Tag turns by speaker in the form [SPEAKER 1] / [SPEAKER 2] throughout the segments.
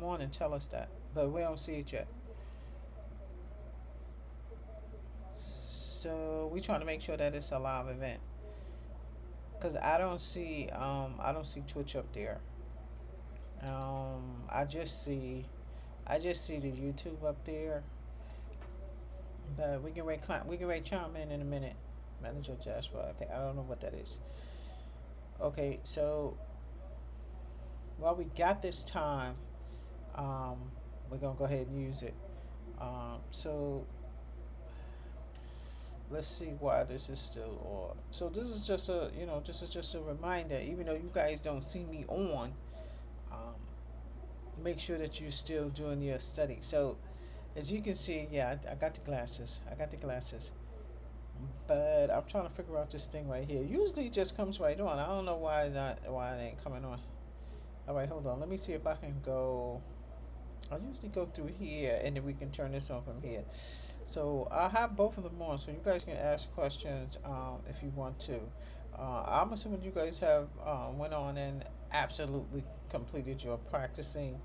[SPEAKER 1] on and tell us that, but we don't see it yet. So we trying to make sure that it's a live event, cause I don't see Twitch up there. I just see the YouTube up there, but we can rate chime in a minute. Manager Jasper. Okay, I don't know what that is. Okay, so while we got this time, um, we're gonna go ahead and use it. So let's see why this is still on. So this is just a this is just a reminder. Even though you guys don't see me on, um, make sure that you're still doing your study. So as you can see, yeah, I got the glasses. I got the glasses. But I'm trying to figure out this thing right here. Usually it just comes right on. I don't know why it ain't coming on. All right, hold on. Let me see if I can go. I usually go through here, and then we can turn this on from here. So I'll have both of them on, so you guys can ask questions if you want to. I'm assuming you guys have went on and absolutely completed your practicing.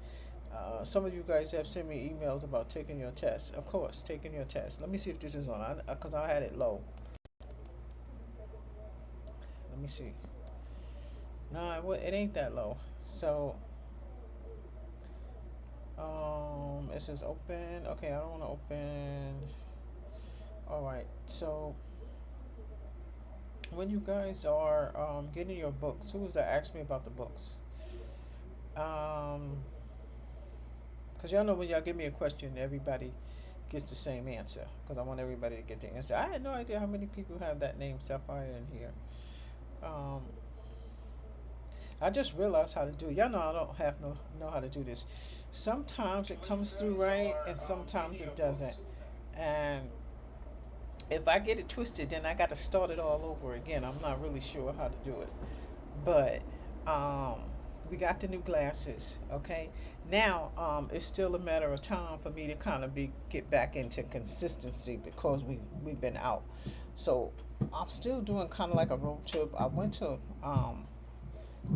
[SPEAKER 1] Some of you guys have sent me emails about taking your test. Of course, taking your test. Let me see if this is on, because I had it low. Let me see. No, it ain't that low. So, it says open. Okay, I don't want to open. All right. So, when you guys are getting your books, who was that asked me about the books? Um, because y'all know when y'all give me a question, everybody gets the same answer. Because I want everybody to get the answer. I had no idea how many people have that name Sapphire in here. Um, I just realized how to do it. Y'all know I don't have no know how to do this. Sometimes it comes through right, and sometimes it doesn't. And if I get it twisted, then I got to start it all over again. I'm not really sure how to do it, but um, we got the new glasses. Okay, now it's still a matter of time for me to kind of be get back into consistency because we've been out. So I'm still doing kind of like a road trip. I went to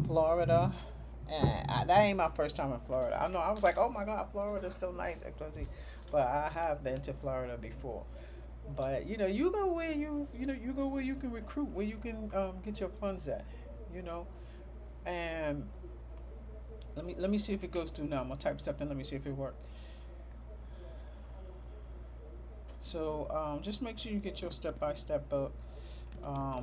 [SPEAKER 1] Florida. And that ain't my first time in Florida. I know I was like, oh my God, Florida's so nice, XYZ. But I have been to Florida before. But you go where you go where you can recruit, where you can get your funds at, you know. And let me see if it goes through now. I'm gonna type stuff in. Let me see if it works. So just make sure you get your step by step book.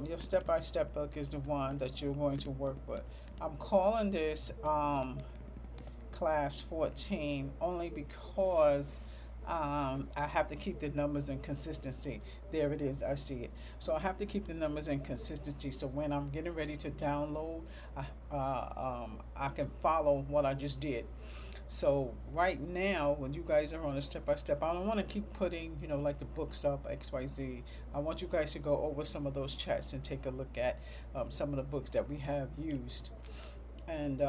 [SPEAKER 1] Your step by step book is the one that you're going to work with. I'm calling this class 14 only because I have to keep the numbers in consistency. There it is, I see it. So I have to keep the numbers in consistency so when I'm getting ready to download, I can follow what I just did. So right now, when you guys are on a step by step, I don't want to keep putting, like the books up, XYZ. I want you guys to go over some of those chats and take a look at some of the books that we have used. And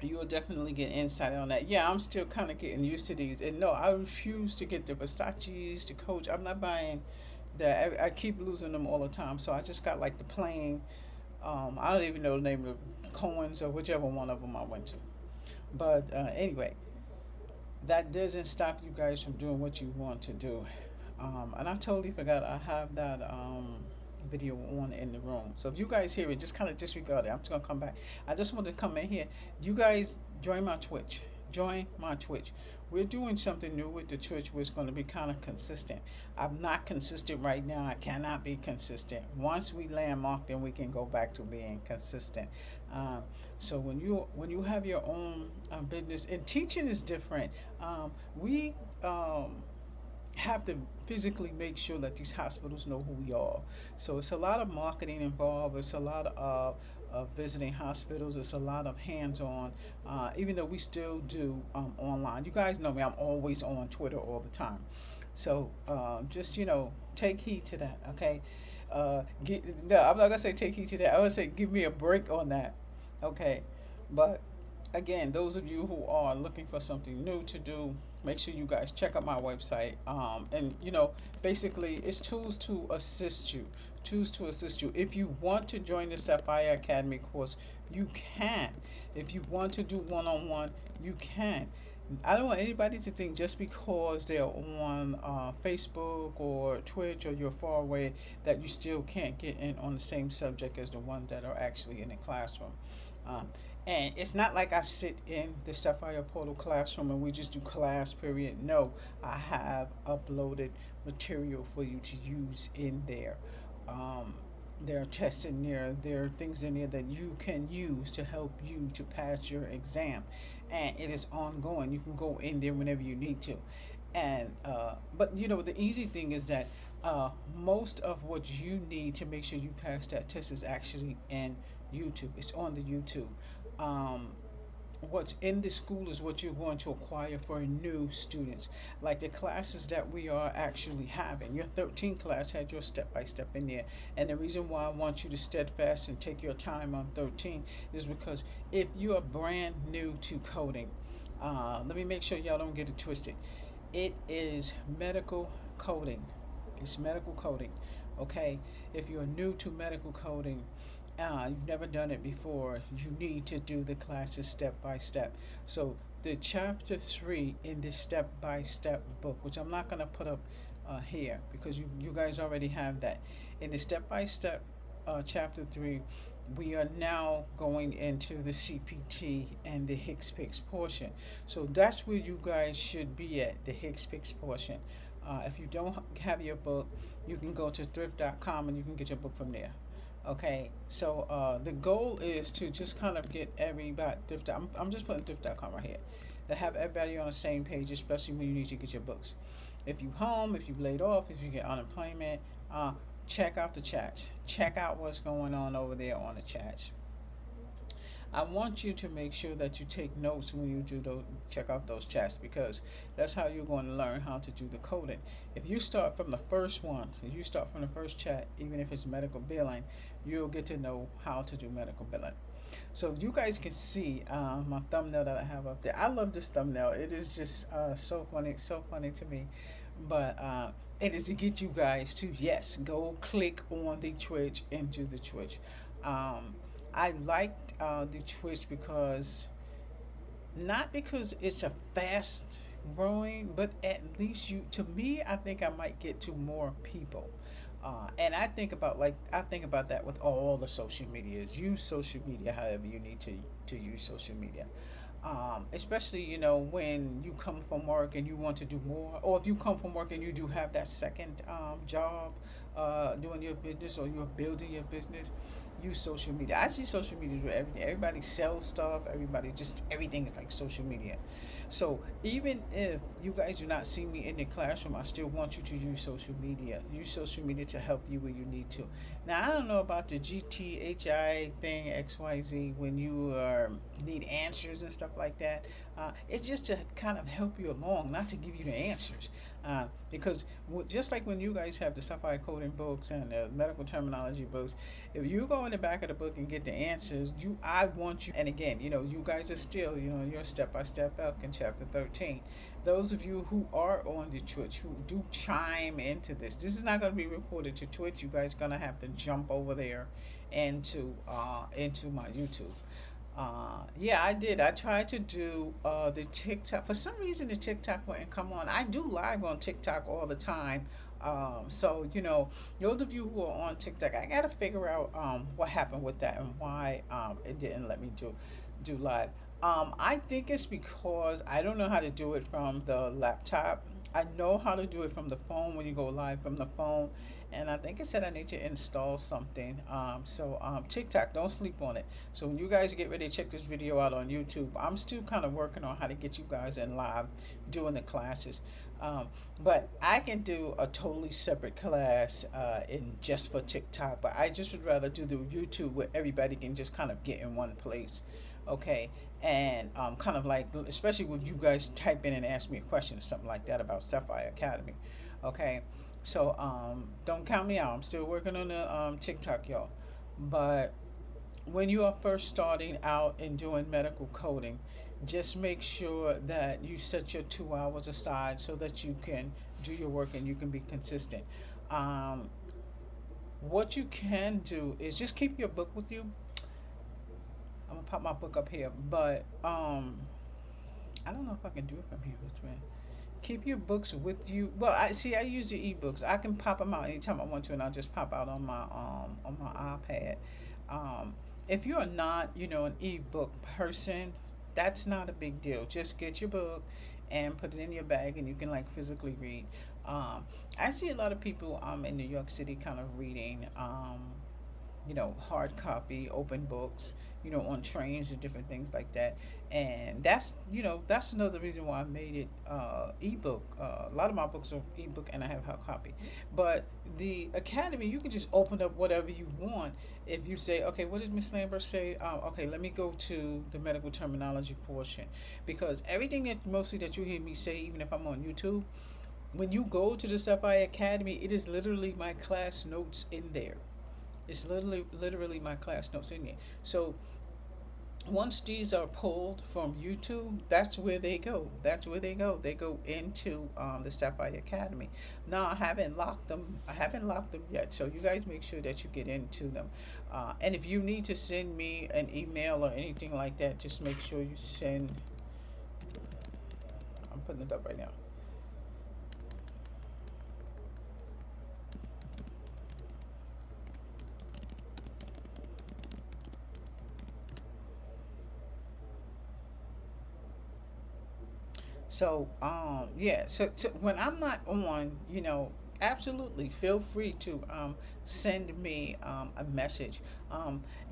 [SPEAKER 1] you will definitely get insight on that. Yeah, I'm still kind of getting used to these. And no, I refuse to get the Versace's, the Coach. I'm not buying that. I keep losing them all the time. So I just got like the plain. I don't even know the name of the Coins or whichever one of them I went to. But anyway, that doesn't stop you guys from doing what you want to do. And I totally forgot I have that video on in the room. So if you guys hear it, just kind of disregard it. I'm just gonna come back. I just want to come in here. You guys join my Twitch. Join my Twitch. We're doing something new with the Twitch where it's going to be kind of consistent. I'm not consistent right now. I cannot be consistent. Once we landmark, then we can go back to being consistent. So when you have your own business, and teaching is different. We have to physically make sure that these hospitals know who we are. So it's a lot of marketing involved. It's a lot of visiting hospitals. It's a lot of hands-on. Even though we still do online. You guys know me. I'm always on Twitter all the time. So just take heed to that. Okay. No, I'm not gonna say take heed to that. I would say give me a break on that. Okay. But again, those of you who are looking for something new to do, make sure you guys check out my website. And basically, it's tools to assist you. Tools to assist you. If you want to join the Sapphire Academy course, you can. If you want to do one-on-one, you can. I don't want anybody to think just because they're on Facebook or Twitch or you're far away that you still can't get in on the same subject as the ones that are actually in the classroom. Um, and it's not like I sit in the Sapphire Portal classroom and we just do class, period. No, I have uploaded material for you to use in there. Um, there are tests in there, there are things in there that you can use to help you to pass your exam. And it is ongoing. You can go in there whenever you need to. And, but the easy thing is that most of what you need to make sure you pass that test is actually in YouTube. It's on the YouTube. Um, what's in the school is what you're going to acquire for new students. Like the classes that we are actually having. Your 13 class had your step by step in there. And the reason why I want you to steadfast and take your time on 13 is because if you are brand new to coding, let me make sure y'all don't get it twisted. It is medical coding. It's medical coding. Okay? If you're new to medical coding, you've never done it before, you need to do the classes step by step. So the chapter 3 in this step by step book, which I'm not going to put up here because you guys already have that. In the step by step chapter 3, we are now going into the CPT and the Hicks Picks portion. So that's where you guys should be at, the Hicks Picks portion. If you don't have your book, you can go to thrift.com and you can get your book from there. Okay, so the goal is to just kind of get everybody, I'm just putting thrift.com right here, to have everybody on the same page, especially when you need to get your books. If you home, if you laid off, if you get unemployment, check out the chats. Check out what's going on over there on the chats. I want you to make sure that you take notes when you do those, check out those chats, because that's how you're going to learn how to do the coding. If you start from the first one, if you start from the first chat, even if it's medical billing, you'll get to know how to do medical billing. So you guys can see my thumbnail that I have up there. I love this thumbnail. It is just so funny to me. But it is to get you guys to, yes, go click on the Twitch and do the Twitch. I liked the Twitch because, not because it's a fast growing, but at least to me, I think I might get to more people. And I think about that with all the social medias. Use social media however you need to use social media. Especially, when you come from work and you want to do more, or if you come from work and you do have that second job doing your business, or you're building your business, use social media. I see social media with everything. Everybody sells stuff. Everything is like social media. So even if you guys do not see me in the classroom, I still want you to use social media. Use social media to help you where you need to. Now, I don't know about the GTHI thing, XYZ, when you need answers and stuff like that. It's just to kind of help you along, not to give you the answers. Because just like when you guys have the Sapphire coding books and the medical terminology books, if you go in the back of the book and get the answers, I want you. And again, you guys are still, you're step by step up in chapter 13. Those of you who are on the Twitch, who do chime into this is not going to be recorded to Twitch. You guys are going to have to jump over there into my YouTube. Yeah, I did. I tried to do the TikTok. For some reason, the TikTok wouldn't come on. I do live on TikTok all the time. So, those of you who are on TikTok, I got to figure out what happened with that and why it didn't let me do live. I think it's because I don't know how to do it from the laptop. I know how to do it from the phone when you go live from the phone. And I think it said I need to install something. TikTok, don't sleep on it. So when you guys get ready to check this video out on YouTube, I'm still kind of working on how to get you guys in live doing the classes. But I can do a totally separate class in just for TikTok. But I just would rather do the YouTube where everybody can just kind of get in one place. Okay, and kind of like, especially with you guys type in and ask me a question or something like that about Sapphire Academy. Okay, so don't count me out. I'm still working on the TikTok, y'all. But when you are first starting out and doing medical coding, just make sure that you set your 2 hours aside so that you can do your work and you can be consistent. Um, what you can do is just keep your book with you. I'm gonna pop my book up here, but I don't know if I can do it from here, which way. Keep your books with you. Well, I see. I use the ebooks. I can pop them out anytime I want to, and I'll just pop out on my iPad. Um, if you're not, an ebook person, that's not a big deal. Just get your book and put it in your bag, and you can like physically read. I see a lot of people in New York City kind of reading. Hard copy, open books, on trains and different things like that. And that's another reason why I made it ebook. A lot of my books are ebook and I have hard copy. But the academy, you can just open up whatever you want. If you say, okay, what did Miss Lambert say? Okay, let me go to the medical terminology portion. Because everything that mostly that you hear me say, even if I'm on YouTube, when you go to the Sapphire Academy, it is literally my class notes in there. It's literally my class notes in there. So once these are pulled from YouTube, that's where they go. That's where they go. They go into the Sapphire Academy. Now I haven't locked them. I haven't locked them yet. So you guys make sure that you get into them. And if you need to send me an email or anything like that, just make sure you send. I'm putting it up right now. So, yeah. So when I'm not on, absolutely feel free to send me a message.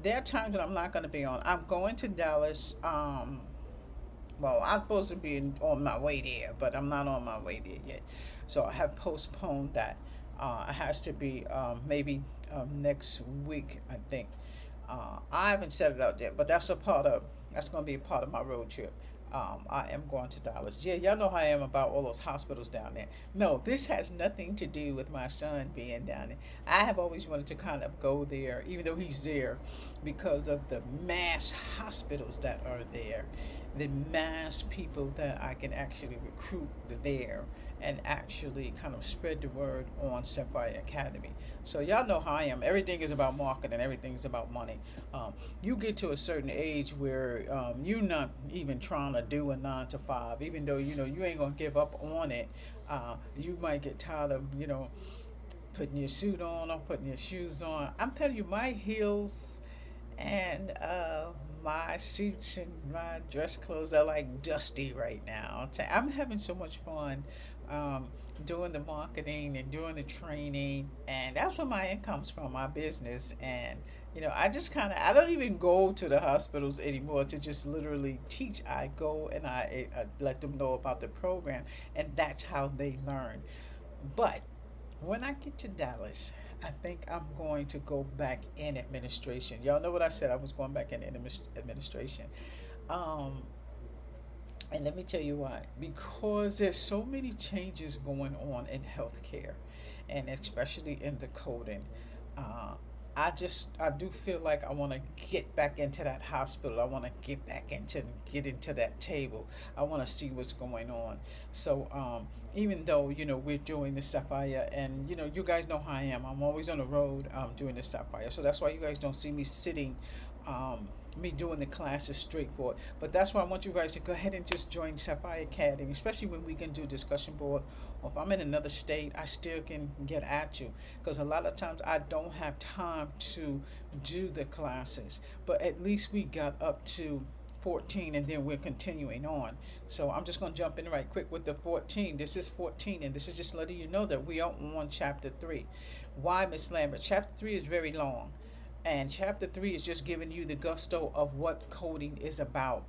[SPEAKER 1] There are times when I'm not going to be on. I'm going to Dallas. Well, I'm supposed to be on my way there, but I'm not on my way there yet. So I have postponed that. It has to be maybe next week, I think. I haven't set it out yet, but that's going to be a part of my road trip. I am going to Dallas. Yeah, y'all know how I am about all those hospitals down there. No, this has nothing to do with my son being down there. I have always wanted to kind of go there, even though he's there, because of the mass hospitals that are there, the mass people that I can actually recruit there and actually kind of spread the word on Sapphire Academy. So y'all know how I am. Everything is about marketing. Everything is about money. You get to a certain age where you're not even trying to do a 9 to 5, even though you ain't gonna give up on it. You might get tired of putting your suit on or putting your shoes on. I'm telling you, my heels and my suits and my dress clothes are like dusty right now. I'm having so much fun um, doing the marketing and doing the training, and that's where my income's from, my business. And I just kind of I don't even go to the hospitals anymore to just literally teach. I go and I let them know about the program, and that's how they learn. But when I get to Dallas, I think I'm going to go back in administration. Y'all know what I said. I was going back in administration. Um, and let me tell you why. Because there's so many changes going on in healthcare, and especially in the coding. Uh, I do feel like I want to get back into that hospital. I want to get into that table. I want to see what's going on. So even though we're doing the Sapphire, and you guys know how I am. I'm always on the road doing the Sapphire. So that's why you guys don't see me sitting. Me doing the classes straightforward. But that's why I want you guys to go ahead and just join Sapphire Academy, especially when we can do discussion board. Or if I'm in another state, I still can get at you. Because a lot of times I don't have time to do the classes. But at least we got up to 14 and then we're continuing on. So I'm just going to jump in right quick with the 14. This is 14 and this is just letting you know that we are on chapter 3. Why, Miss Lambert? Chapter 3 is very long. And chapter 3 is just giving you the gusto of what coding is about.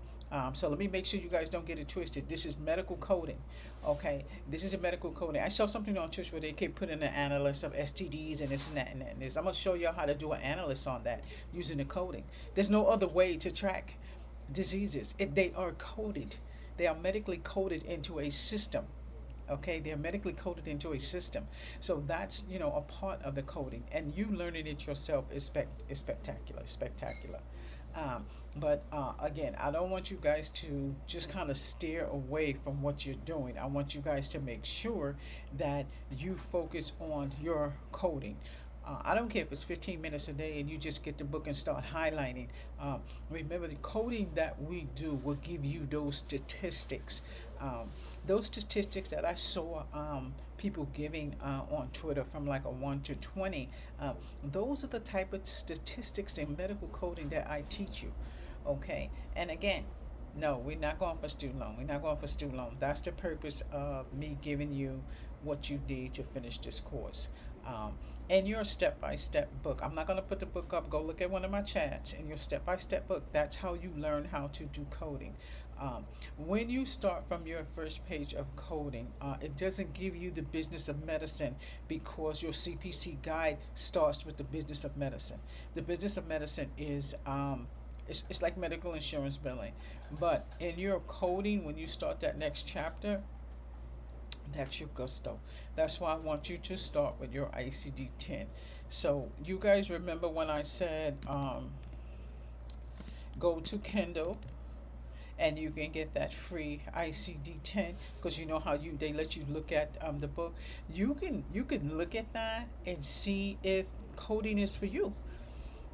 [SPEAKER 1] So let me make sure you guys don't get it twisted. This is medical coding. Okay, this is a medical coding. I saw something on Twitch where they keep putting an analyst of STDs and this and that and that and this. I'm going to show you how to do an analyst on that using the coding. There's no other way to track diseases. They are coded. They are medically coded into a system. Okay, they're medically coded into a system. So that's, a part of the coding, and you learning it yourself is spectacular, spectacular. Um, but again, I don't want you guys to just kind of steer away from what you're doing. I want you guys to make sure that you focus on your coding. I don't care if it's 15 minutes a day and you just get the book and start highlighting. Remember, the coding that we do will give you those statistics. Um, those statistics that I saw people giving on Twitter from like a 1 to 20, those are the type of statistics in medical coding that I teach you. Okay, and again, no, we're not going for student loan. We're not going for student loan. That's the purpose of me giving you what you need to finish this course. Um, in your step by step book, I'm not going to put the book up. Go look at one of my chats. In your step by step book, that's how you learn how to do coding. When you start from your first page of coding, it doesn't give you the business of medicine because your CPC guide starts with the business of medicine. The business of medicine is it's like medical insurance billing. But in your coding, when you start that next chapter, that's your gusto. That's why I want you to start with your ICD 10. So, you guys remember when I said go to Kindle and you can get that free ICD 10, because you know how they let you look at the book. You can look at that and see if coding is for you.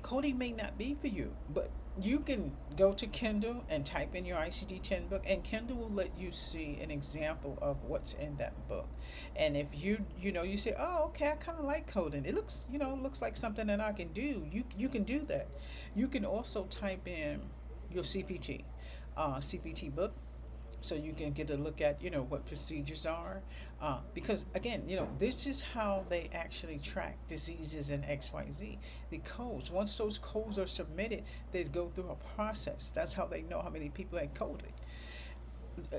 [SPEAKER 1] Coding may not be for you, but you can go to Kindle and type in your ICD 10 book, and Kindle will let you see an example of what's in that book. And if you say, "Oh, okay, I kind of like coding. It looks like something that I can do." You can do that. You can also type in your CPT book, so you can get a look at what procedures are, because again, this is how they actually track diseases in XYZ. The codes, once those codes are submitted, they go through a process. That's how they know how many people had coded.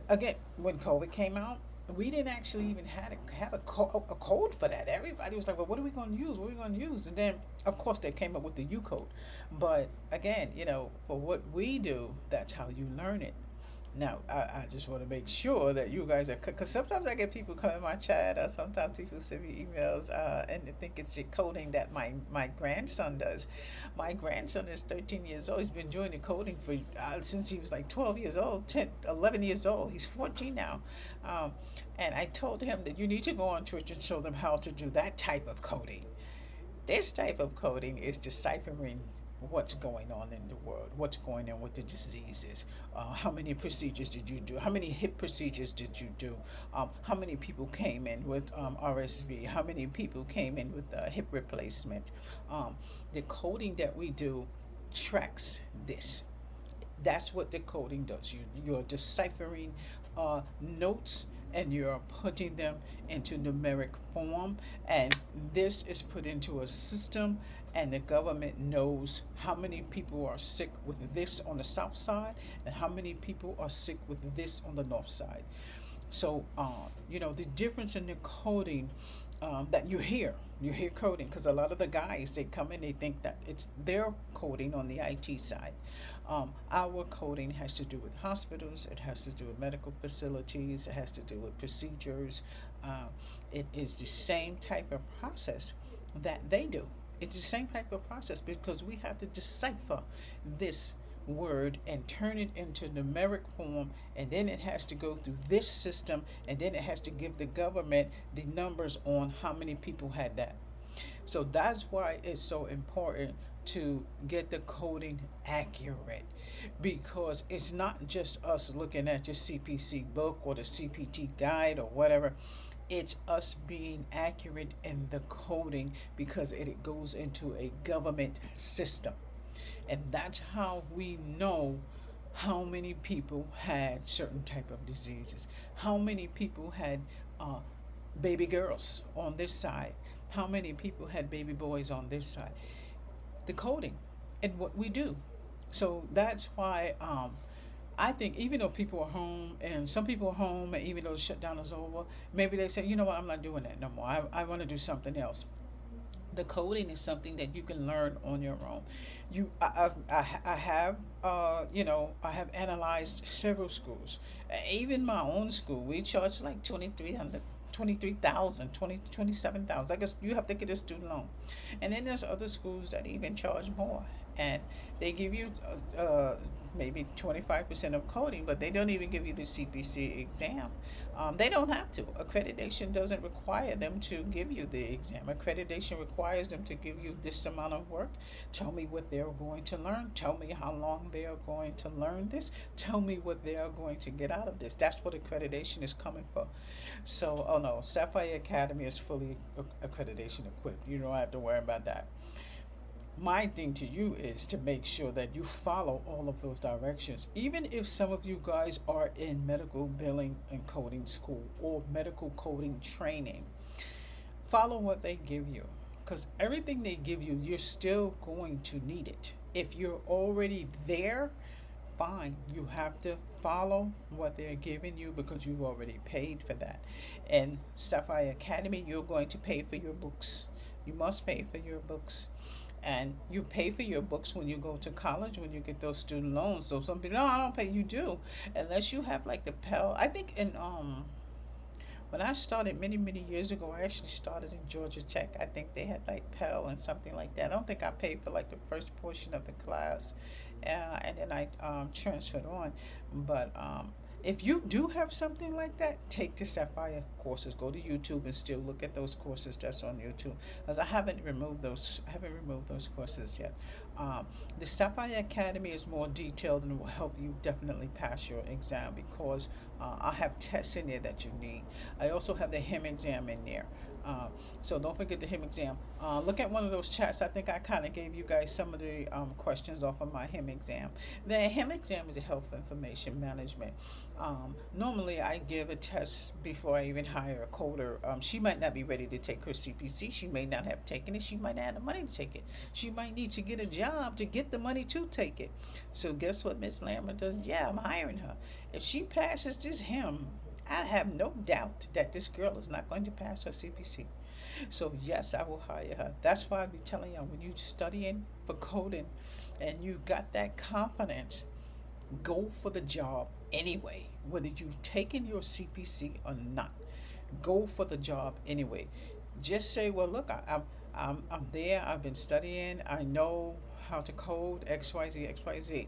[SPEAKER 1] Again, when COVID came out, we didn't actually even have a code for that. Everybody was like, well, what are we going to use? What are we going to use? And then, of course, they came up with the U code. But again, for what we do, that's how you learn it. Now, I just want to make sure that you guys are, because sometimes I get people come in my chat, or sometimes people send me emails, and they think it's the coding that my grandson does. My grandson is 13 years old. He's been doing the coding for since he was like 12 years old, 10, 11 years old. He's 14 now. Um, and I told him that you need to go on Twitch and show them how to do that type of coding. This type of coding is deciphering what's going on in the world, what's going on with the diseases, how many procedures did you do, how many hip procedures did you do, how many people came in with RSV, how many people came in with hip replacement. The coding that we do tracks this. That's what the coding does. You're deciphering notes, and you're putting them into numeric form, and this is put into a system, and the government knows how many people are sick with this on the south side and how many people are sick with this on the north side. So the difference in the coding, that you hear coding, because a lot of the guys, they come in, they think that it's their coding on the IT side. Our coding has to do with hospitals, it has to do with medical facilities, it has to do with procedures. It is the same type of process that they do. It's the same type of process, because we have to decipher this word and turn it into numeric form, and then it has to go through this system, and then it has to give the government the numbers on how many people had that. So that's why it's so important to get the coding accurate, because it's not just us looking at your CPC book or the CPT guide or whatever. It's us being accurate in the coding, because it goes into a government system. And that's how we know how many people had certain type of diseases, how many people had baby girls on this side, how many people had baby boys on this side. The coding and what we do. So that's why I think, even though people are home, and some people are home, and even though the shutdown is over, maybe they say, you know what, I'm not doing that no more. I want to do something else. The coding is something that you can learn on your own. I have, I have analyzed several schools. Even my own school, we charge like 2,300, 23,000, 27,000. I guess you have to get a student loan. And then there's other schools that even charge more. And they give you maybe 25% of coding, but they don't even give you the CPC exam. They don't have to. Accreditation doesn't require them to give you the exam. Accreditation requires them to give you this amount of work. Tell me what they're going to learn. Tell me how long they are going to learn this. Tell me what they are going to get out of this. That's what accreditation is coming for. So, oh no, Sapphire Academy is fully accreditation equipped. You don't have to worry about that. My thing to you is to make sure that you follow all of those directions. Even if some of you guys are in medical billing and coding school or medical coding training, follow what they give you. Because everything they give you, you're still going to need it. If you're already there, fine. You have to follow what they're giving you because you've already paid for that. And Sapphire Academy, you're going to pay for your books. You must pay for your books. And you pay for your books when you go to college, when you get those student loans. So some people, no, I don't pay. You do, unless you have like the Pell. I think in when I started many years ago, I actually started in Georgia Tech. I think they had like Pell and something like that. I don't think I paid for like the first portion of the class, and then I transferred on. But if you do have something like that, take the Sapphire courses. Go to YouTube and still look at those courses that's on YouTube. Because I haven't removed those. Courses yet. The Sapphire Academy is more detailed and will help you definitely pass your exam because I have tests in there that you need. I also have the HIM exam in there. So don't forget the HIM exam. Look at one of those chats. I think I kind of gave you guys some of the questions off of my HIM exam. The HIM exam is a health information management. Normally I give a test before I even hire a coder. She might not be ready to take her CPC. She may not have taken it. She might not have the money to take it. She might need to get a job to get the money to take it. So guess what Miss Lambert does? Yeah, I'm hiring her. If she passes this HIM, I have no doubt that this girl is not going to pass her CPC. So yes, I will hire her. That's why I be telling y'all, when you studying for coding and you got that confidence, go for the job anyway. Whether you taking your CPC or not, go for the job anyway. Just say, well, look, I'm there. I've been studying. I know how to code XYZ XYZ.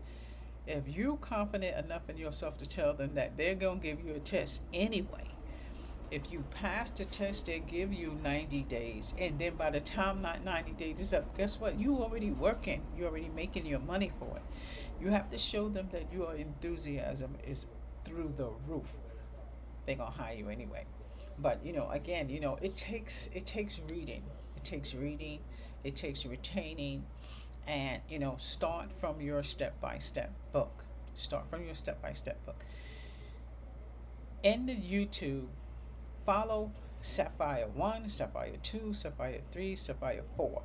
[SPEAKER 1] If you're confident enough in yourself to tell them that they're going to give you a test anyway, if you pass the test, they give you 90 days. And then by the time that 90 days is up, guess what? You already working. You're already making your money for it. You have to show them that your enthusiasm is through the roof. They're going to hire you anyway. But, again, it takes reading. It takes reading. It takes retaining. And start from your step-by-step book. In the YouTube, follow Sapphire 1, Sapphire 2, Sapphire 3, Sapphire 4.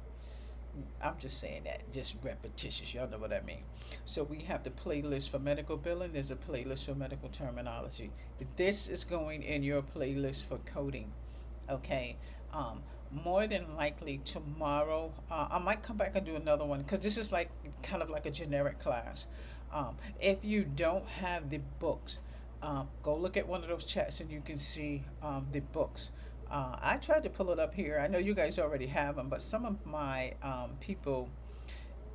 [SPEAKER 1] I'm just saying that, just repetitious. Y'all know what I mean. So we have the playlist for medical billing. There's a playlist for medical terminology. This is going in your playlist for coding. Okay. More than likely tomorrow, I might come back and do another one because this is like kind of like a generic class. If you don't have the books, go look at one of those chats and you can see the books. I tried to pull it up here. I know you guys already have them, but some of my people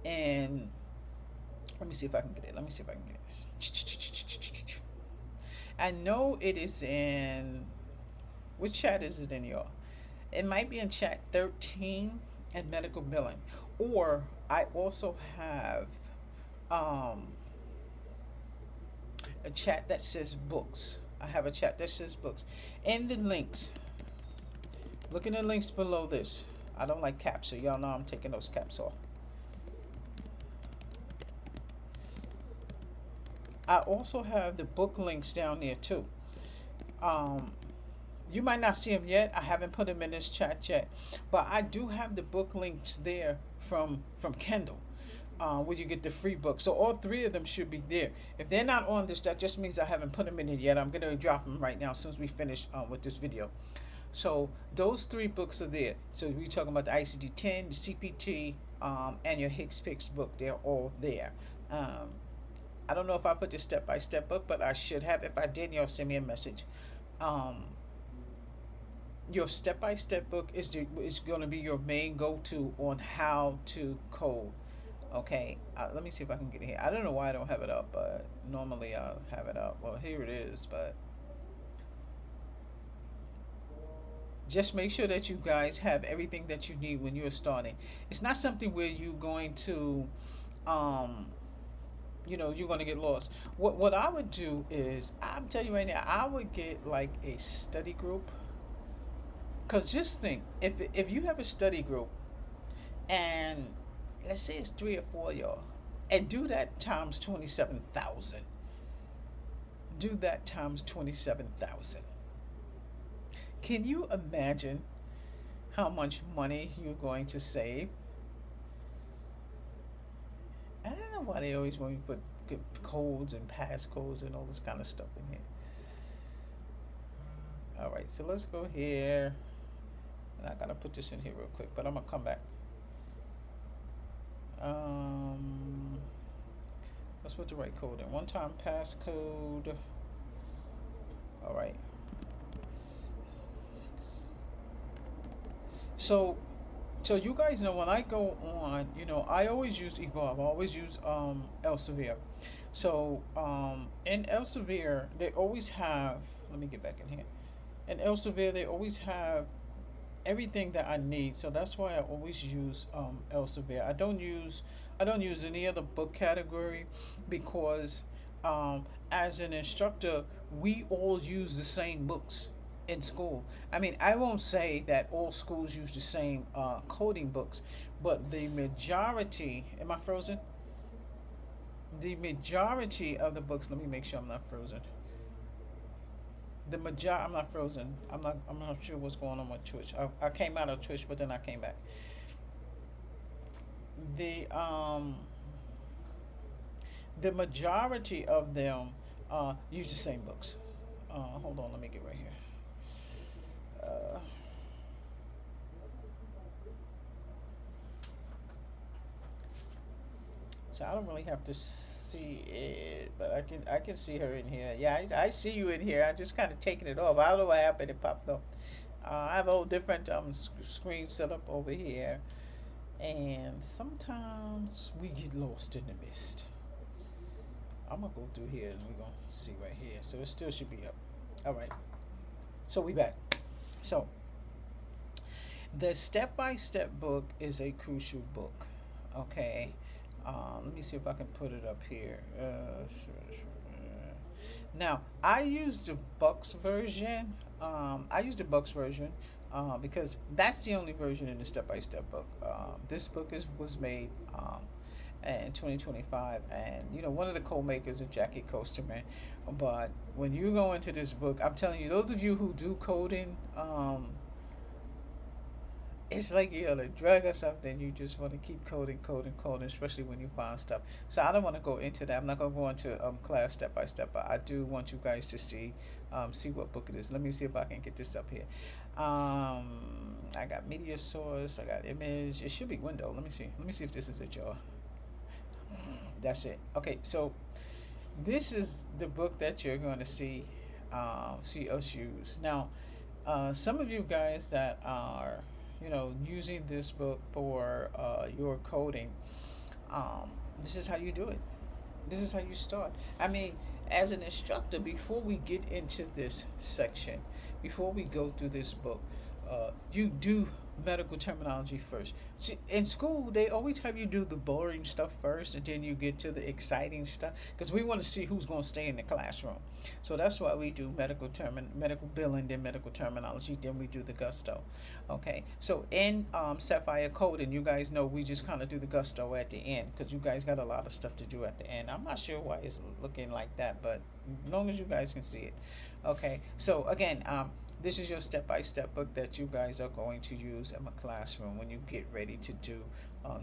[SPEAKER 1] in, let me see if I can get it. I know it is in, which chat is it in, y'all? It might be in chat 13 and medical billing. Or I also have a chat that says books. I have a chat that says books. And the links. Look at the links below this. I don't like caps, so y'all know I'm taking those caps off. I also have the book links down there too. You might not see them yet. I haven't put them in this chat yet. But I do have the book links there from Kindle, where you get the free book. So all three of them should be there. If they're not on this, that just means I haven't put them in it yet. I'm going to drop them right now as soon as we finish with this video. So those three books are there. So we talking about the ICD-10, the CPT, and your Hicks Picks book. They're all there. Um, I don't know if I put the step by step book, but I should have. If I didn't, y'all send me a message. Um, your step by step book is going to be your main go to on how to code. Okay, let me see if I can get it here. I don't know why I don't have it up, but normally I'll have it up. Well, here it is, but just make sure that you guys have everything that you need when you're starting. It's not something where you're going to, um, you're going to get lost. What I would do is, I'm telling you right now, I would get like a study group. Cause just think, if you have a study group, and let's say it's three or four of y'all, and do that times 27,000. Do that times 27,000. Can you imagine how much money you're going to save? I don't know why they always want me to put codes and passcodes and all this kind of stuff in here. All right, so let's go here. And I gotta put this in here real quick, but I'm gonna come back. Um, let's put the right code in. One time passcode. All right. So, so you guys know when I go on, I always use Evolve. I always use Elsevier. So in Elsevier, they always have. Let me get back in here. In Elsevier, they always have everything that I need. So that's why I always use Elsevier. I don't use any other book category because as an instructor, we all use the same books in school. I mean, I won't say that all schools use the same coding books, but the majority. Am I frozen? The majority of the books. Let me make sure I'm not frozen. I'm not frozen. I'm not sure what's going on with Twitch. I came out of Twitch, but then I came back. The the majority of them use the same books. Hold on, let me get right here. Uh, so I don't really have to see it, but I can see her in here. Yeah, I see you in here. I just kind of taking it off. I don't know what happened. It popped up. I have a whole different screen set up over here, and sometimes we get lost in the mist. I'm gonna go through here and we're gonna see right here. So it still should be up. All right. So we back. So the step by step book is a crucial book. Okay. Let me see if I can put it up here. Now I use the Bucks version. I use the Bucks version because that's the only version in the step by step book. This book was made in 2025, and one of the co-makers is Jackie Coasterman. But when you go into this book, I'm telling you, those of you who do coding, it's like you're on a drug or something. You just want to keep coding, coding, coding, especially when you find stuff. So I don't want to go into that. I'm not going to go into class step by step, but I do want you guys to see what book it is. Let me see if I can get this up here. I got media source. I got image. It should be window. Let me see. Let me see if this is it, y'all. That's it. Okay, so this is the book that you're going to see us use now. Some of you guys that are using this book for your coding, this is how you do it. This is how you start. I mean, as an instructor, before we get into this section, before we go through this book, you do medical terminology first. See, in school, they always have you do the boring stuff first, and then you get to the exciting stuff because we want to see who's going to stay in the classroom. So that's why we do medical billing, then medical terminology, then we do the gusto. Okay, so in Sapphire Coding, you guys know we just kind of do the gusto at the end because you guys got a lot of stuff to do at the end. I'm not sure why it's looking like that, but as long as you guys can see it. Okay, so again, this is your step-by-step book that you guys are going to use in my classroom when you get ready to do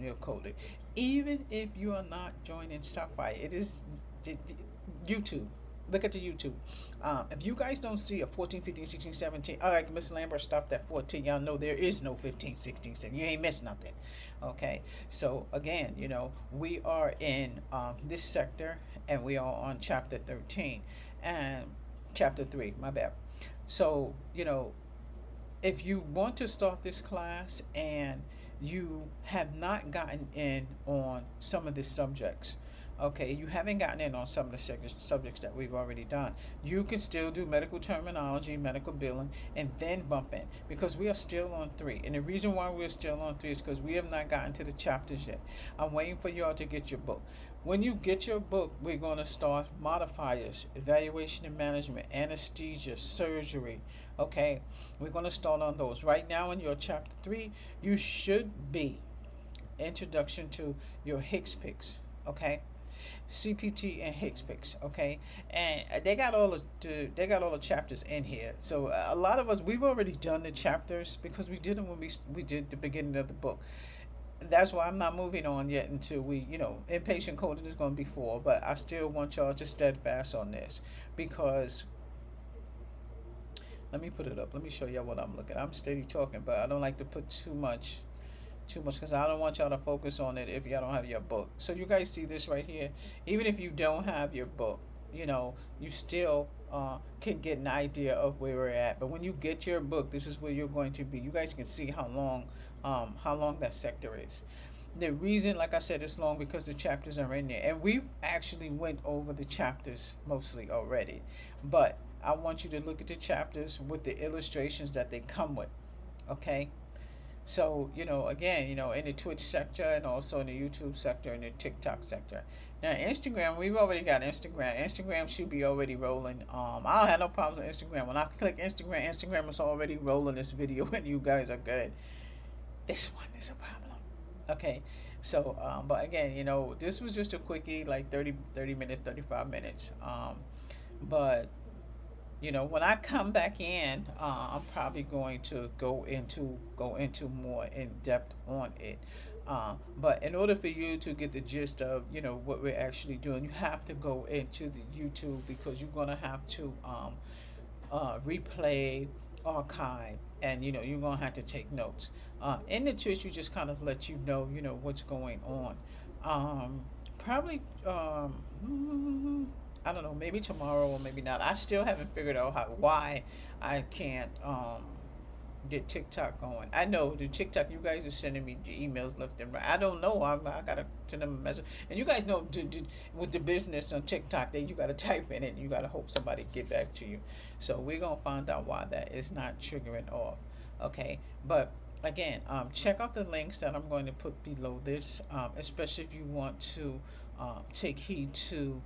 [SPEAKER 1] your coding. Even if you are not joining Sapphire, it is YouTube. Look at the YouTube. If you guys don't see a 14, 15, 16, 17, all right, Miss Lambert stopped at 14. Y'all know there is no 15, 16, 17. You ain't missed nothing. Okay. So, again, we are in this sector and we are on chapter 13 and chapter 3, my bad. So, if you want to start this class and you have not gotten in on some of the subjects, okay, you haven't gotten in on some of the subjects that we've already done, you can still do medical terminology, medical billing, and then bump in because we are still on 3. And the reason why we're still on 3 is because we have not gotten to the chapters yet. I'm waiting for y'all to get your book. When you get your book, we're going to start modifiers, evaluation and management, anesthesia, surgery. Okay, we're going to start on those. Right now in your chapter 3, you should be introduction to your Hicks picks. Okay, CPT and Hicks picks. Okay, and they got all the chapters in here. So a lot of us, we've already done the chapters because we did them when we did the beginning of the book. That's why I'm not moving on yet until inpatient coding is going to be 4, but I still want y'all to steadfast on this because let me put it up. Let me show y'all what I'm looking at. I'm steady talking, but I don't like to put too much because I don't want y'all to focus on it if y'all don't have your book. So you guys see this right here. Even if you don't have your book, you still can get an idea of where we're at. But when you get your book, this is where you're going to be. You guys can see how long that sector is. The reason, like I said, it's long because the chapters are in there, and we've actually went over the chapters mostly already. But I want you to look at the chapters with the illustrations that they come with. Okay. So, again, in the Twitch sector and also in the YouTube sector and the TikTok sector. Now, Instagram, we've already got Instagram. Instagram should be already rolling. I don't have no problems with Instagram. When I click Instagram is already rolling this video and you guys are good. This one is a problem. Okay. So, but again, this was just a quickie, like 30 minutes, 35 minutes. But when I come back in, I'm probably going to go into more in depth on it. But in order for you to get the gist of what we're actually doing, you have to go into the YouTube because you're gonna have to replay, archive, and you're gonna have to take notes. In the Twitch, you just kind of let what's going on. Probably I don't know, maybe tomorrow or maybe not. I still haven't figured out why I can't get TikTok going. I know the TikTok, you guys are sending me emails left and right. I don't know. I gotta send them a message. And you guys know, with the business on TikTok, that you gotta type in it and you gotta hope somebody get back to you. So we're gonna find out why that is not triggering off. Okay, but again, check out the links that I'm going to put below this, especially if you want to take heed to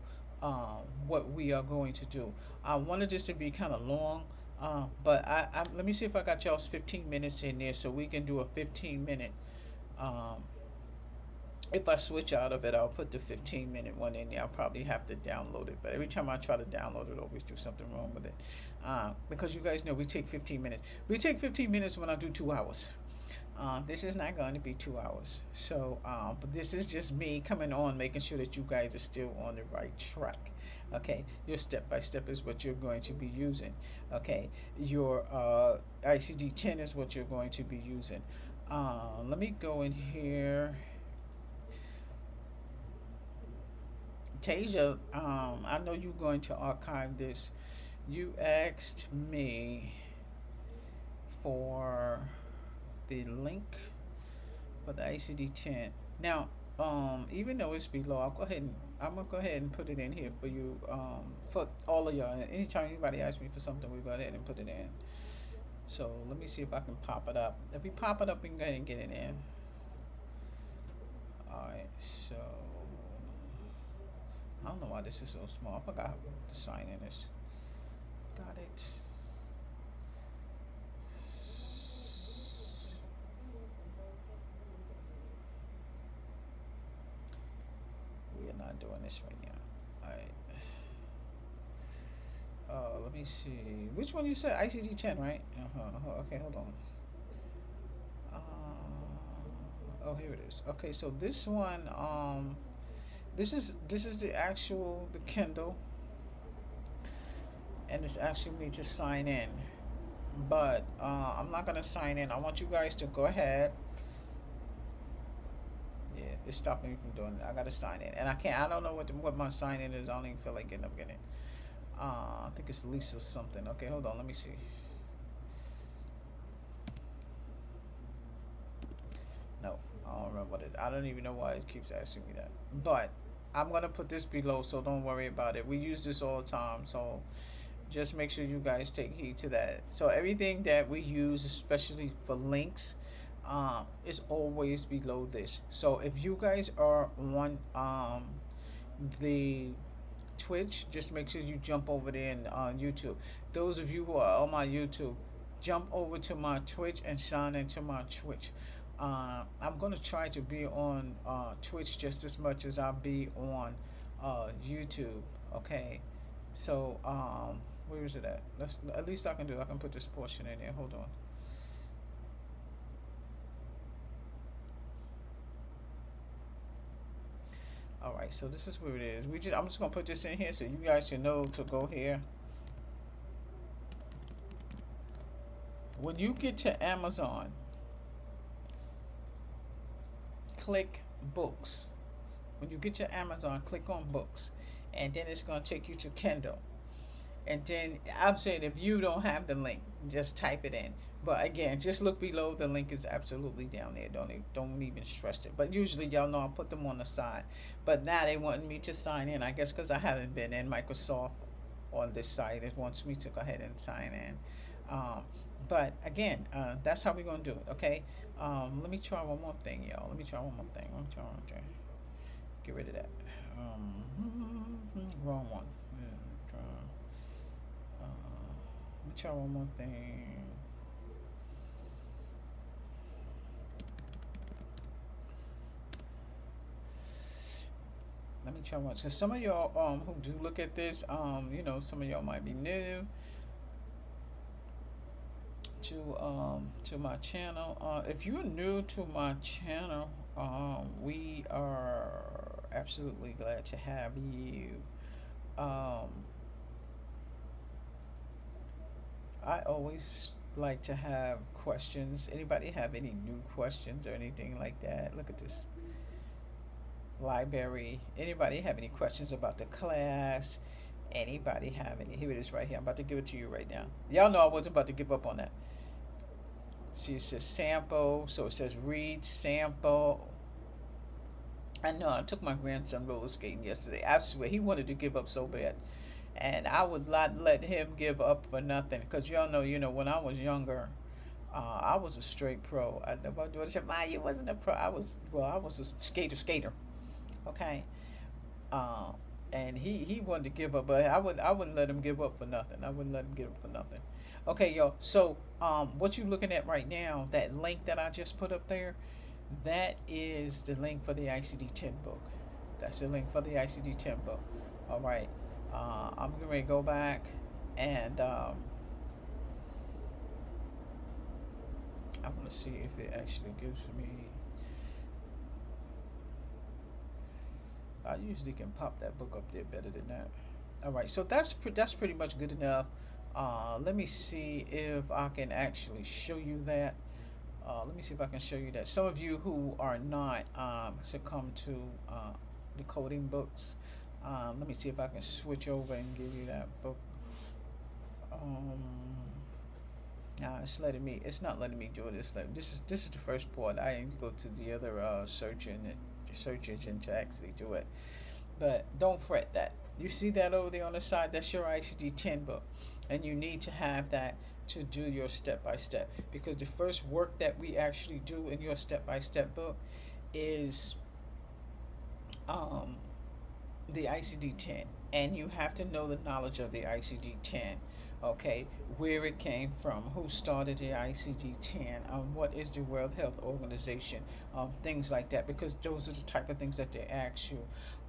[SPEAKER 1] what we are going to do. I wanted this to be kind of long, but I let me see if I got y'all's 15 minutes in there so we can do a 15-minute. If I switch out of it, I'll put the 15-minute one in there. I'll probably have to download it, but every time I try to download it, I always do something wrong with it. Because you guys know we take 15 minutes. We take 15 minutes when I do 2 hours. This is not going to be 2 hours. So, but this is just me coming on, making sure that you guys are still on the right track. Okay, your step by step is what you're going to be using. Okay, your ICD-10 is what you're going to be using. Let me go in here. Tasia, I know you're going to archive this. You asked me for the link for the ICD-10. Now, even though it's below, I'm gonna go ahead and put it in here for you, for all of y'all. Anytime anybody asks me for something, we go ahead and put it in. So let me see if I can pop it up. If we pop it up, we can go ahead and get it in. All right, so I don't know why this is so small. I forgot to sign in this. Got it. We are not doing this right now. Alright. Let me see. Which one you said? ICD-10, right? Okay, hold on. Oh, here it is. Okay, so this one, this is the Kindle. and it's asking me to sign in, but I'm not gonna sign in. I want you guys to go ahead. Yeah, it's stopping me from doing it. I gotta sign in, and I can't. I don't know what my sign in is. I don't even feel like getting up getting it. I think it's Lisa something. Okay, hold on. Let me see. No, I don't remember what it. I don't even know why it keeps asking me that. But I'm gonna put this below, so don't worry about it. We use this all the time, so just make sure you guys take heed to that. So everything that we use, especially for links, is always below this. So if you guys are on the Twitch, just make sure you jump over there and on YouTube. Those of you who are on my YouTube, jump over to my Twitch and sign into my Twitch. I'm gonna try to be on Twitch just as much as I'll be on YouTube. Okay, so where is it at? Let's at least I can do. I can put this portion in there. Hold on. All right, so this is where it is. I'm just gonna put this in here so you guys should know to go here. When you get to Amazon, click books. When you get to Amazon, click on books, and then it's gonna take you to Kindle. And then I'm saying if you don't have the link, just type it in. But again, just look below. The link is absolutely down there. Don't even stress it. But usually y'all know I put them on the side. But now they want me to sign in. I guess because I haven't been in Microsoft on this site. It wants me to go ahead and sign in. But again, that's how we're gonna do it. Okay. Let me try one more thing, y'all. Let me try one more thing. Get rid of that. Wrong one. Yeah, let me try one more thing. Let me try one. Cause some of y'all who do look at this, some of y'all might be new to my channel. If you're new to my channel, we are absolutely glad to have you. I always like to have questions. Anybody have any new questions or anything like that? Look at this library. Anybody have any questions about the class? Anybody have any? Here it is right here. I'm about to give it to you right now. Y'all know I wasn't about to give up on that. See, it says sample. So it says read sample. I know I took my grandson roller skating yesterday. I swear he wanted to give up so bad. And I would not let him give up for nothing. Because y'all know, when I was younger, I was a straight pro. I never do it. You wasn't a pro. I was a skater. Okay. And he wanted to give up, but I wouldn't let him give up for nothing. I wouldn't let him give up for nothing. Okay, y'all. So what you're looking at right now, that link that I just put up there, that is the link for the ICD-10 book. That's the link for the ICD-10 book. All right. I'm going to go back and I want to see if it actually gives me. I usually can pop that book up there better than that. All right, so that's pretty much good enough. Let me see if I can actually show you that. Let me see if I can show you that. Some of you who are not succumb to the coding books, let me see if I can switch over and give you that book. Nah, it's not letting me do this. This is the first part. I need to go to the other search engine to actually do it. But don't fret that. You see that over there on the side? That's your ICD-10 book, and you need to have that to do your step-by-step, because the first work that we actually do in your step-by-step book is the ICD-10, and you have to know the knowledge of the ICD-10. Okay, where it came from, who started the ICD-10, what is the World Health Organization, things like that, because those are the type of things that they ask you.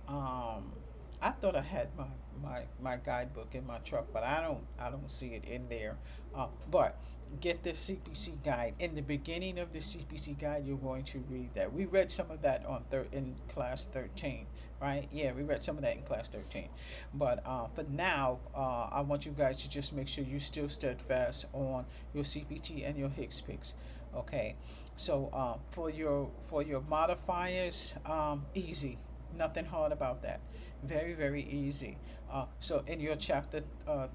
[SPEAKER 1] I thought I had my guidebook in my truck, but I don't see it in there. But get the CPC guide. In the beginning of the CPC guide, you're going to read that. We read some of that in class 13, right? Yeah, we read some of that in class 13. But for now, I want you guys to just make sure you still steadfast on your CPT and your Hicks picks. Okay, so for your modifiers, easy, nothing hard about that. Very, very easy. So in your chapter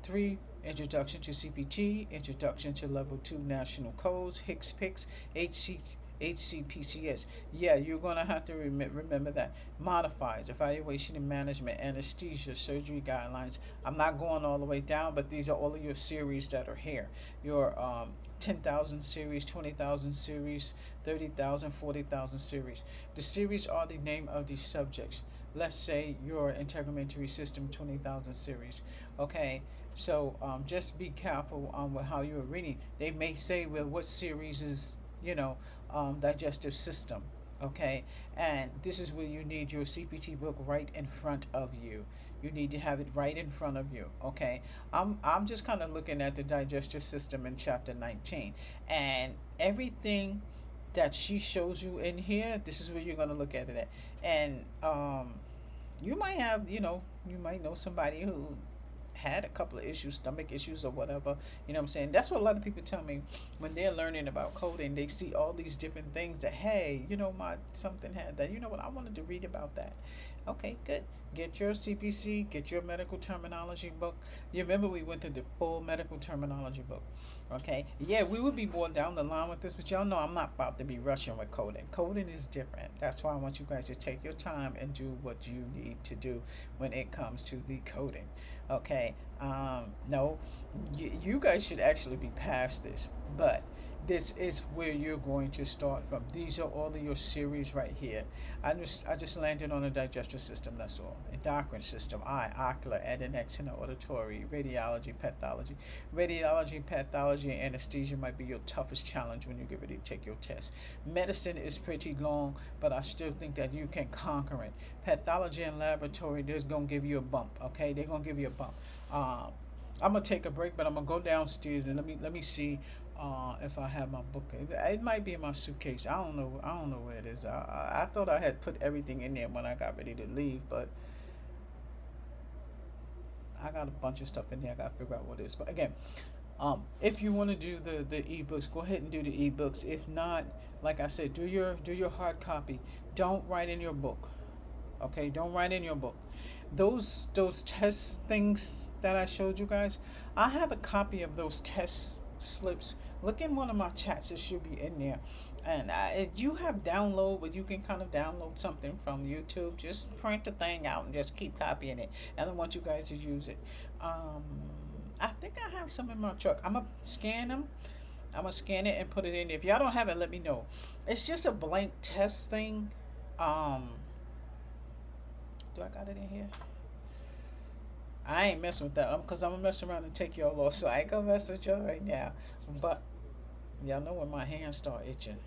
[SPEAKER 1] 3, Introduction to CPT, Introduction to Level 2 National Codes, Hicks Picks, HC, HCPCS. Yeah, you're going to have to remember that. Modifiers, Evaluation and Management, Anesthesia, Surgery Guidelines. I'm not going all the way down, but these are all of your series that are here. Your 10,000 series, 20,000 series, 30,000, 40,000 series. The series are the name of these subjects. Let's say your integumentary system 20,000 series. Okay, so just be careful with how you're reading. They may say, well, what series is, digestive system? Okay, and this is where you need your CPT book right in front of you. You need to have it right in front of you. Okay, I'm just kind of looking at the digestive system in chapter 19, and everything that she shows you in here, this is where you're going to look at it at. And you might have, you might know somebody who had a couple of issues, stomach issues or whatever. You know what I'm saying? That's what a lot of people tell me when they're learning about coding. They see all these different things that, hey, my something had that. You know what? I wanted to read about that. Okay, good. Get your CPC, get your medical terminology book. You remember we went to the full medical terminology book. Okay? Yeah, we would be more down the line with this, but y'all know I'm not about to be rushing with coding. Coding is different. That's why I want you guys to take your time and do what you need to do when it comes to the coding. Okay? No, you guys should actually be past this, but this is where you're going to start from. These are all of your series right here. I just landed on the digestive system. That's all. Endocrine system, eye, ocular, adnexal, auditory, radiology, pathology. Radiology, pathology, and anesthesia might be your toughest challenge when you get ready to take your test. Medicine is pretty long, but I still think that you can conquer it. Pathology and laboratory, they're gonna give you a bump. Okay, they're gonna give you a bump. I'm gonna take a break, but I'm gonna go downstairs and let me see if I have my book. It might be in my suitcase. I don't know. I don't know where it is. I thought I had put everything in there when I got ready to leave, but I got a bunch of stuff in there. I gotta figure out what it is. But again, if you want to do the ebooks, go ahead and do the ebooks. If not, like I said, do your hard copy. Don't write in your book. Okay, don't write in your book. Those test things that I showed you guys, I have a copy of those test slips. Look in one of my chats; it should be in there. And you have download, but you can kind of download something from YouTube. Just print the thing out and just keep copying it. And I want you guys to use it. Um, I think I have some in my truck. I'm gonna scan them. I'm gonna scan it and put it in. If y'all don't have it, let me know. It's just a blank test thing. Um, do I got it in here? I ain't messing with that because I'm gonna mess around and take y'all off. So I ain't gonna mess with y'all right now. But y'all know when my hands start itching.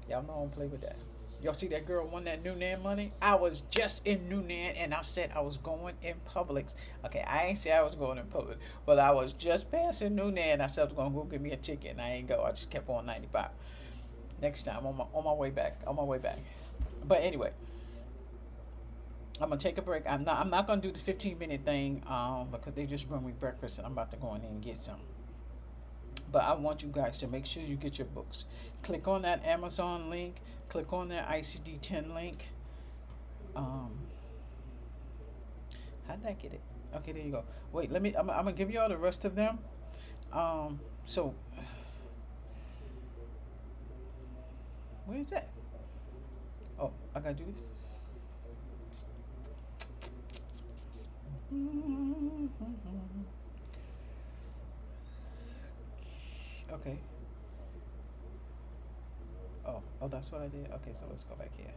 [SPEAKER 1] Y'all know I don't play with that. Y'all see that girl won that Newnan money? I was just in Newnan and I said I was going in Publix. Okay, I ain't say I was going in Publix, but I was just passing Newnan. I said I was gonna go get me a ticket and I ain't go. I just kept on 95. Next time on my way back. On my way back. But anyway, I'm gonna take a break. I'm not gonna do the 15-minute thing because they just brought me breakfast and I'm about to go in there and get some. But I want you guys to make sure you get your books. Click on that Amazon link. Click on that ICD-10 link. Um, how did I get it? Okay, there you go. Wait, let me. I'm gonna give you all the rest of them. So where is that? Oh, I gotta do this. Okay. Oh, that's what I did. Okay, so let's go back here.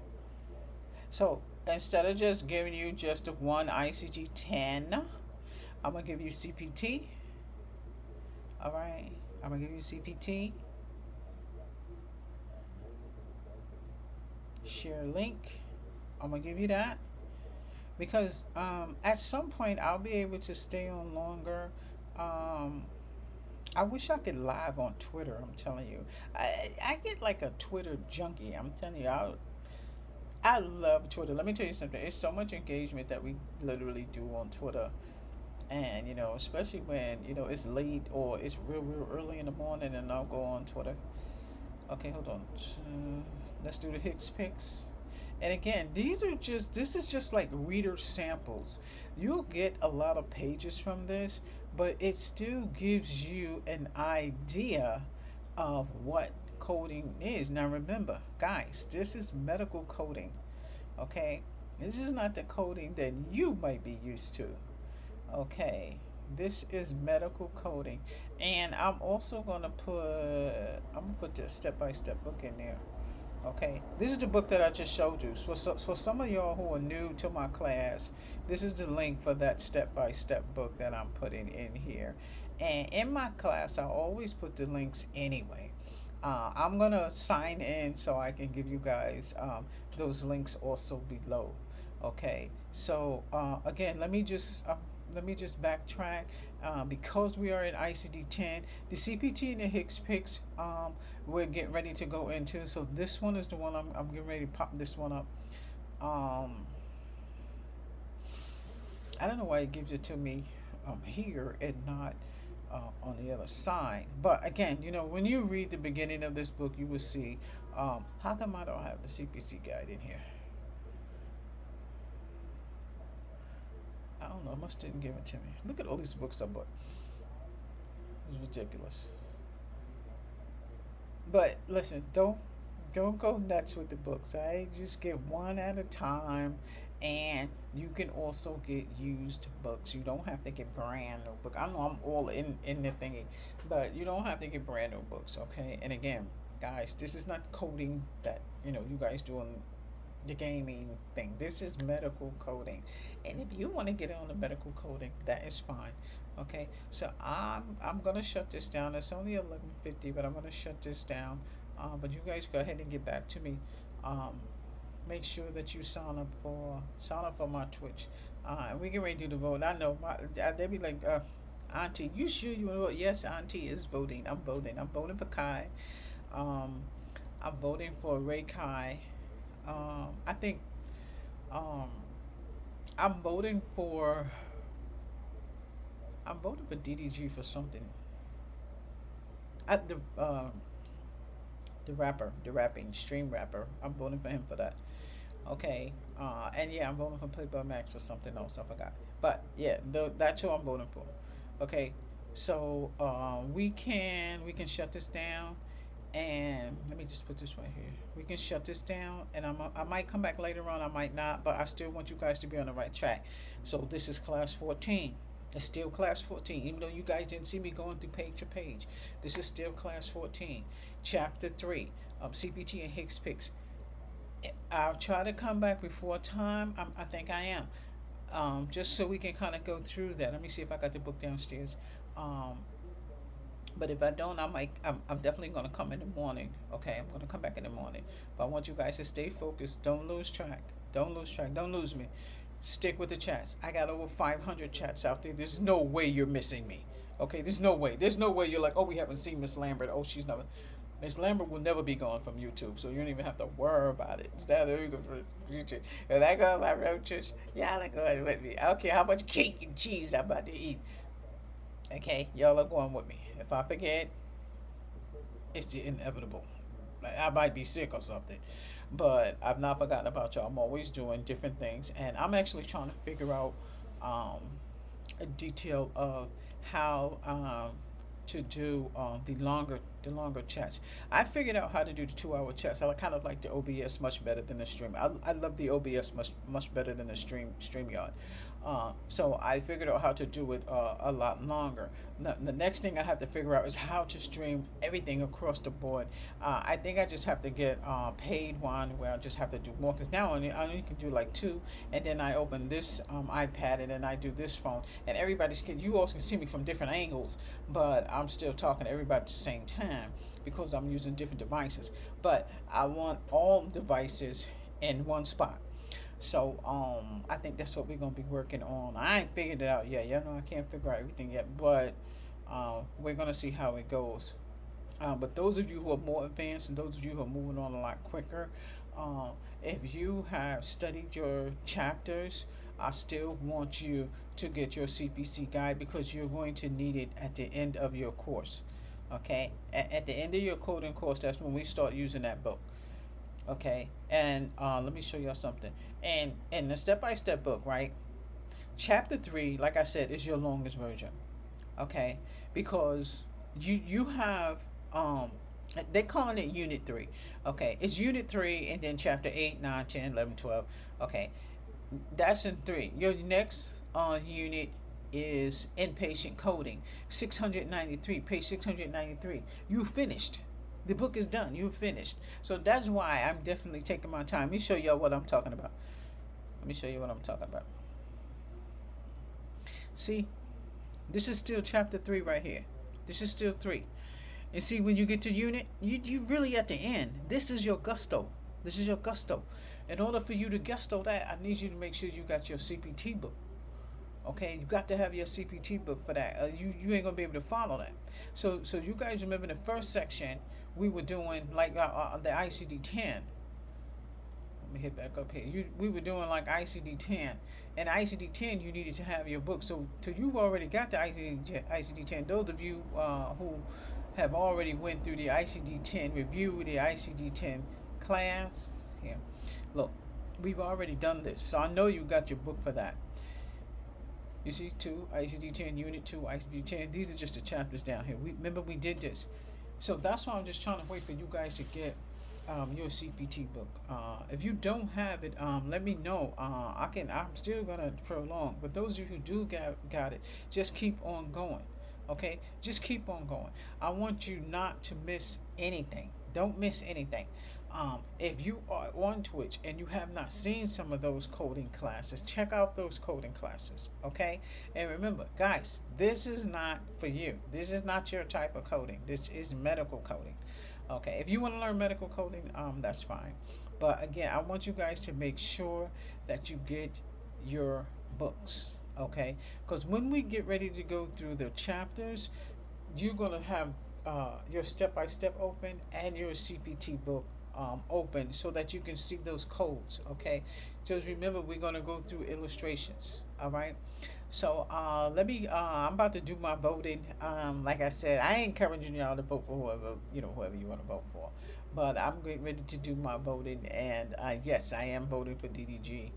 [SPEAKER 1] So instead of just giving you just one ICG-10, I'm gonna give you CPT. All right, I'm gonna give you CPT. Share link. I'm gonna give you that. because at some point I'll be able to stay on longer. Um, I wish I could live on Twitter. I'm telling you, I get like a Twitter junkie. I'm telling you, I love Twitter. Let me tell you something. It's so much engagement that we literally do on Twitter, and especially when it's late or it's real early in the morning, and I'll go on Twitter. Okay, hold on. Let's do the Hicks picks. And again, this is just like reader samples. You'll get a lot of pages from this, but it still gives you an idea of what coding is. Now remember, guys, this is medical coding. Okay? This is not the coding that you might be used to. Okay? This is medical coding. And I'm gonna put this step by step book in there. Okay, this is the book that I just showed you. For some of y'all who are new to my class, this is the link for that step-by-step book that I'm putting in here. And in my class, I always put the links anyway. I'm gonna sign in so I can give you guys those links also below. Okay, so again, let me just backtrack. Because we are in ICD 10, the CPT and the Hicks picks, we're getting ready to go into. So this one is the one I'm getting ready to pop this one up. Um, I don't know why it gives it to me here and not on the other side. But again, when you read the beginning of this book, you will see. How come I don't have the CPC guide in here? I don't know. I must didn't give it to me. Look at all these books I bought. It's ridiculous. But listen, don't go nuts with the books. I just get one at a time, and you can also get used books. You don't have to get brand new book. I know I'm all in the thingy, but you don't have to get brand new books. Okay. And again, guys, this is not coding that you guys doing the gaming thing. This is medical coding, and if you want to get on the medical coding, that is fine. Okay, so I'm gonna shut this down. It's only 11:50, but I'm gonna shut this down. But you guys go ahead and get back to me. Um, Make sure that you sign up for my Twitch. And we can ready to do the vote. I know they be like, Auntie, you sure you want to vote? Yes, Auntie is voting. I'm voting. I'm voting for Kai. Um, I'm voting for Ray Kai. I think um, I'm voting for I'm voting for DDG for something. At the rapper, the rapping stream rapper. I'm voting for him for that. Okay. And yeah, I'm voting for Playboy Max for something else. I forgot. But yeah, that's who I'm voting for. Okay. So we can shut this down, and let me just put this right here. We can shut this down, and I might come back later on. I might not, but I still want you guys to be on the right track. So this is class 14. It's still class 14, even though you guys didn't see me going through page to page. This is still class 14, chapter 3, CPT and Hicks picks. I'll try to come back before time. I think I am. Just so we can kind of go through that. Let me see if I got the book downstairs. Um, but if I don't, I'm definitely going to come in the morning. Okay, I'm going to come back in the morning. But I want you guys to stay focused. Don't lose track. Don't lose track. Don't lose me. Stick with the chats. I got over 500 chats out there. There's no way you're missing me. Okay, there's no way. There's no way you're like, oh, we haven't seen Miss Lambert. Oh, she's never. Miss Lambert will never be gone from YouTube, so you don't even have to worry about it. Instead, there you go for YouTube. If I go my roaches, y'all are going with me. I don't care how much cake and cheese I'm about to eat. Okay, y'all are going with me. If I forget, it's the inevitable. Like, I might be sick or something, but I've not forgotten about y'all. I'm always doing different things, and I'm actually trying to figure out um, a detail of how to do the longer chats. I figured out how to do the 2 hour chats. I kind of like the OBS much better than the stream. I love the OBS much better than the StreamYard. So I figured out how to do it a lot longer. The next thing I have to figure out is how to stream everything across the board. I think I just have to get paid one where I just have to do more, because now I only can do like two, and then I open this iPad, and then I do this phone, and you all can see me from different angles, but I'm still talking to everybody at the same time because I'm using different devices. But I want all devices in one spot. So I think that's what we're gonna be working on. I ain't figured it out yet. I can't figure out everything yet, but we're gonna see how it goes. But those of you who are more advanced and those of you who are moving on a lot quicker, uh, if you have studied your chapters, I still want you to get your CPC guide because you're going to need it at the end of your course. Okay, at the end of your coding course, that's when we start using that book. Okay, and let me show y'all something. And in the step by step book, right? Chapter 3, like I said, is your longest version. Okay, because you have they calling it unit 3. Okay, it's unit 3 and then chapter 8, 9, 10, 11, 12. Okay, that's in 3. Your next unit is inpatient coding, 693, page 693. You finished. The book is done. You finished. So that's why I'm definitely taking my time. Let me show y'all what I'm talking about. Let me show you what I'm talking about. See, this is still chapter 3 right here. This is still 3. And see, when you get to unit, you really at the end. This is your gusto. This is your gusto. In order for you to gusto that, I need you to make sure you got your CPT book. Okay, you got to have your CPT book for that. You ain't gonna be able to follow that. So you guys remember the first section we were doing like the ICD-10. Let me hit back up here. We were doing like ICD-10, and ICD-10 you needed to have your book. So you've already got the ICD-10. Those of you who have already went through the ICD-10 review, the ICD-10 class. Here, look, we've already done this, so I know you got your book for that. You see, 2 ICD-10 unit 2 ICD-10. These are just the chapters down here. Remember we did this, so that's why I'm just trying to wait for you guys to get your CPT book. If you don't have it, let me know. I'm still gonna prolong. But those of you who do got it, just keep on going. Okay, just keep on going. I want you not to miss anything. Don't miss anything. If you are on Twitch and you have not seen some of those coding classes, check out those coding classes. Okay, and remember, guys, this is not for you. This is not your type of coding. This is medical coding. Okay, if you want to learn medical coding, that's fine. But again, I want you guys to make sure that you get your books. Okay, because when we get ready to go through the chapters, you're gonna have your step by step open and your CPT book open so that you can see those codes. Okay, just remember we're gonna go through illustrations. All right. So let me. I'm about to do my voting. Like I said, I ain't encouraging y'all to vote for whoever you want to vote for, but I'm getting ready to do my voting, and yes, I am voting for DDG.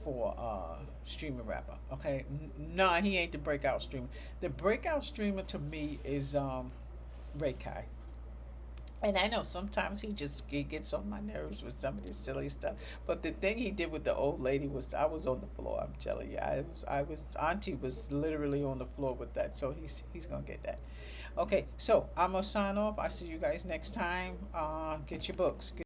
[SPEAKER 1] For streamer rapper. Okay, nah, he ain't the breakout streamer. The breakout streamer to me is Ray Kai. And I know sometimes he gets on my nerves with some of this silly stuff. But the thing he did with the old lady was I was on the floor. I'm telling you, I was Auntie was literally on the floor with that. So he's gonna get that. Okay, so I'm gonna sign off. I see you guys next time. Get your books.